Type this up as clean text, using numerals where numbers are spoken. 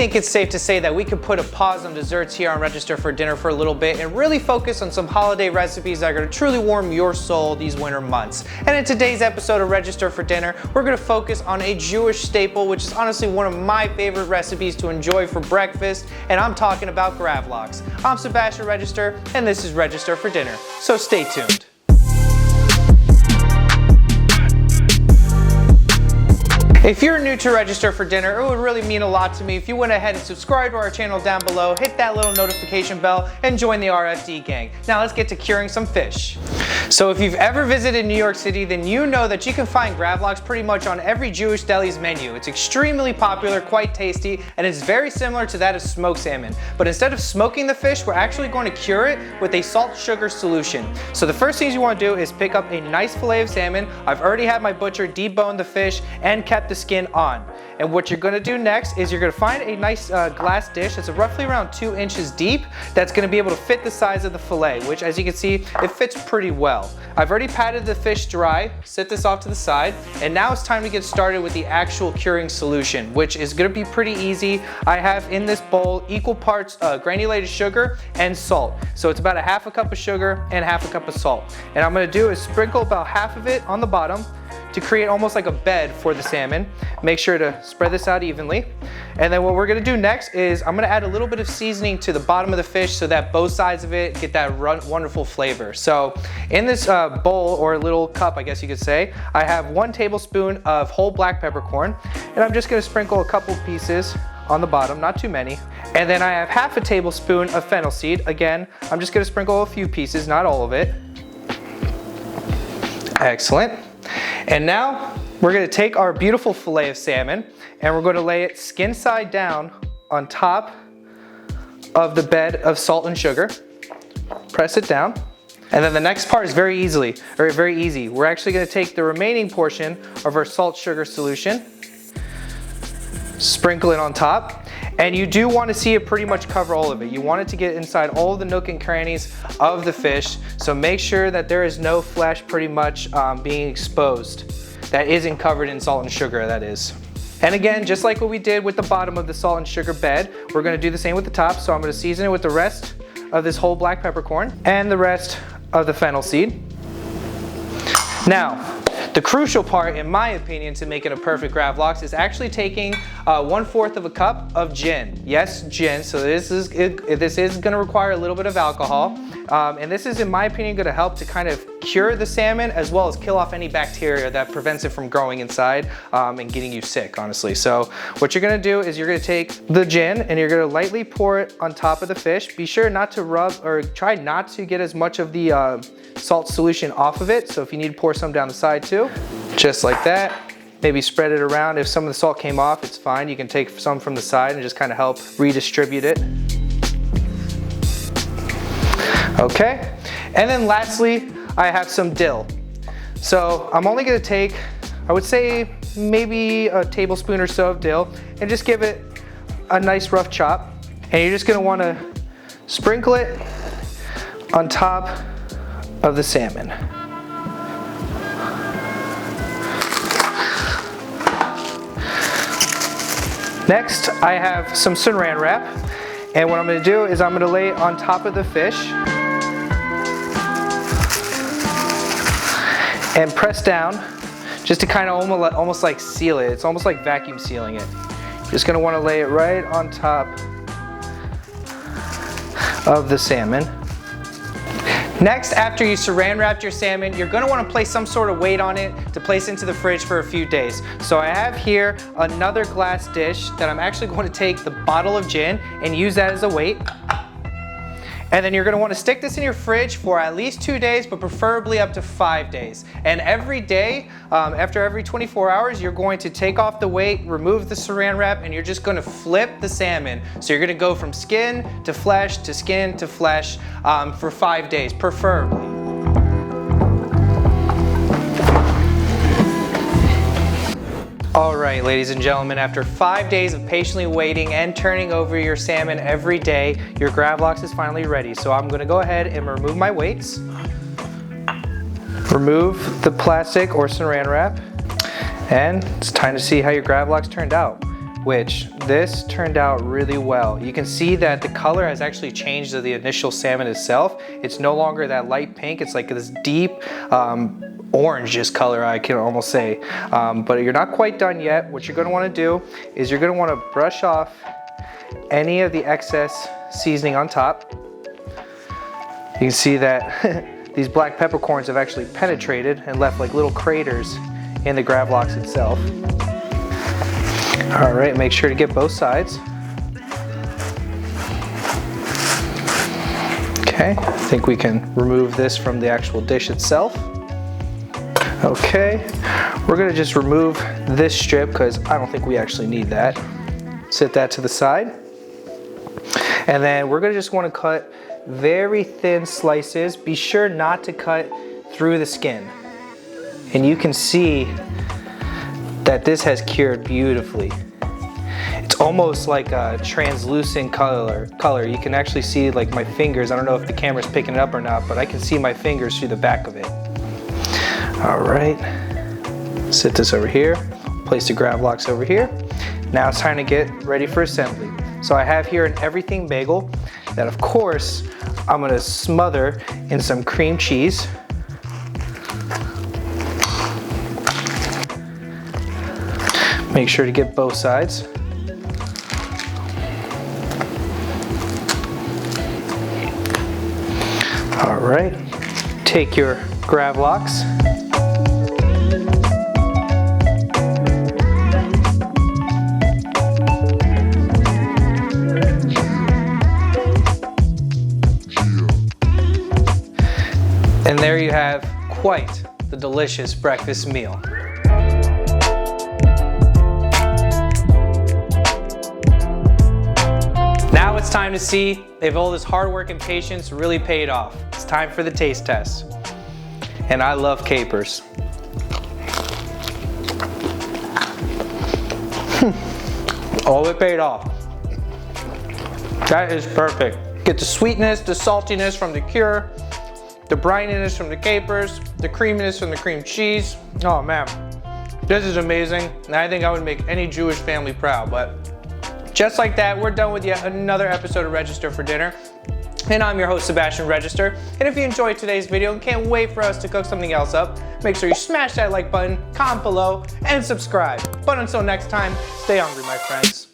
think it's safe to say that we could put a pause on desserts here on Register for Dinner for a little bit and really focus on some holiday recipes that are going to truly warm your soul these winter months. And in today's episode of Register for Dinner, we're going to focus on a Jewish staple, which is honestly one of my favorite recipes to enjoy for breakfast, and I'm talking about Gravlax. I'm Sebastian Register, and this is Register for Dinner, so stay tuned. If you're new to Register for Dinner, it would really mean a lot to me if you went ahead and subscribed to our channel down below, hit that little notification bell, and join the RFD gang. Now let's get to curing some fish. So if you've ever visited New York City, then you know that you can find Gravlax pretty much on every Jewish deli's menu. It's extremely popular, quite tasty, and it's very similar to that of smoked salmon. But instead of smoking the fish, we're actually going to cure it with a salt sugar solution. So the first thing you want to do is pick up a nice fillet of salmon. I've already had my butcher debone the fish and kept the skin on. And what you're going to do next is you're going to find a nice glass dish that's roughly around 2 inches deep that's going to be able to fit the size of the fillet, which as you can see, it fits pretty well. I've already patted the fish dry, set this off to the side, and now it's time to get started with the actual curing solution, which is going to be pretty easy. I have in this bowl equal parts granulated sugar and salt. So it's about a half a cup of sugar and half a cup of salt. And I'm going to do is sprinkle about half of it on the bottom to create almost like a bed for the salmon. Make sure to spread this out evenly. And then what we're gonna do next is I'm gonna add a little bit of seasoning to the bottom of the fish so that both sides of it get that wonderful flavor. So in this bowl, or little cup I guess you could say, I have 1 tablespoon of whole black peppercorn, and I'm just gonna sprinkle a couple pieces on the bottom, not too many. And then I have half a tablespoon of fennel seed. Again, I'm just gonna sprinkle a few pieces, not all of it. Excellent. And now we're going to take our beautiful fillet of salmon and we're going to lay it skin side down on top of the bed of salt and sugar. Press it down. And then the next part is very easy. We're actually going to take the remaining portion of our salt sugar solution, sprinkle it on top. And you do want to see it pretty much cover all of it. You want it to get inside all of the nook and crannies of the fish. So make sure that there is no flesh pretty much being exposed. That isn't covered in salt and sugar, that is. And again, just like what we did with the bottom of the salt and sugar bed, we're going to do the same with the top. So I'm going to season it with the rest of this whole black peppercorn and the rest of the fennel seed. Now, the crucial part, in my opinion, to making a perfect Gravlax is actually taking 1/4 of a cup of gin. Yes, gin. So this is going to require a little bit of alcohol. And this is, in my opinion, going to help to kind of cure the salmon as well as kill off any bacteria that prevents it from growing inside and getting you sick, honestly. So what you're going to do is you're going to take the gin and you're going to lightly pour it on top of the fish. Be sure not to rub, or try not to get as much of the salt solution off of it. So if you need to pour some down the side too, just like that. Maybe spread it around. If some of the salt came off, it's fine. You can take some from the side and just kind of help redistribute it. Okay, and then lastly, I have some dill. So I'm only gonna take, I would say maybe a tablespoon or so of dill and just give it a nice rough chop. And you're just gonna wanna sprinkle it on top of the salmon. Next, I have some saran wrap. And what I'm gonna do is I'm gonna lay it on top of the fish and press down just to kind of almost like seal it. It's almost like vacuum sealing it. Just gonna wanna lay it right on top of the salmon. Next, after you saran wrapped your salmon, you're gonna wanna place some sort of weight on it to place into the fridge for a few days. So I have here another glass dish that I'm actually going to take the bottle of gin and use that as a weight. And then you're gonna wanna stick this in your fridge for at least 2 days, but preferably up to 5 days. And every day, after every 24 hours, you're going to take off the weight, remove the saran wrap, and you're just gonna flip the salmon. So you're gonna go from skin to flesh to skin to flesh for 5 days, preferably. All right, ladies and gentlemen, after 5 days of patiently waiting and turning over your salmon every day, your Gravlax is finally ready. So I'm gonna go ahead and remove my weights, remove the plastic or saran wrap, and it's time to see how your Gravlax turned out. which this turned out really well. You can see that the color has actually changed to the initial salmon itself. It's no longer that light pink, it's like this deep orange color, I can almost say. But you're not quite done yet. What you're gonna wanna do is you're gonna wanna brush off any of the excess seasoning on top. You can see that these black peppercorns have actually penetrated and left like little craters in the Gravlax itself. All right, make sure to get both sides. Okay, I think we can remove this from the actual dish itself. Okay, we're gonna just remove this strip because I don't think we actually need that. Set that to the side. And then we're gonna just wanna cut very thin slices. Be sure not to cut through the skin. And you can see that this has cured beautifully. It's almost like a translucent color. You can actually see like my fingers. I don't know if the camera's picking it up or not, but I can see my fingers through the back of it. All right, set this over here. Place the Gravlax over here. Now it's time to get ready for assembly. So I have here an everything bagel that of course I'm gonna smother in some cream cheese. Make sure to get both sides. All right, take your Gravlax. And there you have quite the delicious breakfast meal. Now it's time to see if all this hard work and patience really paid off. It's time for the taste test. And I love capers. All it paid off. That is perfect. Get the sweetness, the saltiness from the cure, the brininess from the capers, the creaminess from the cream cheese. Oh man, this is amazing. And I think I would make any Jewish family proud. But just like that, we're done with yet another episode of Register for Dinner. And I'm your host, Sebastian Register. And if you enjoyed today's video and can't wait for us to cook something else up, make sure you smash that like button, comment below, and subscribe. But until next time, stay hungry, my friends.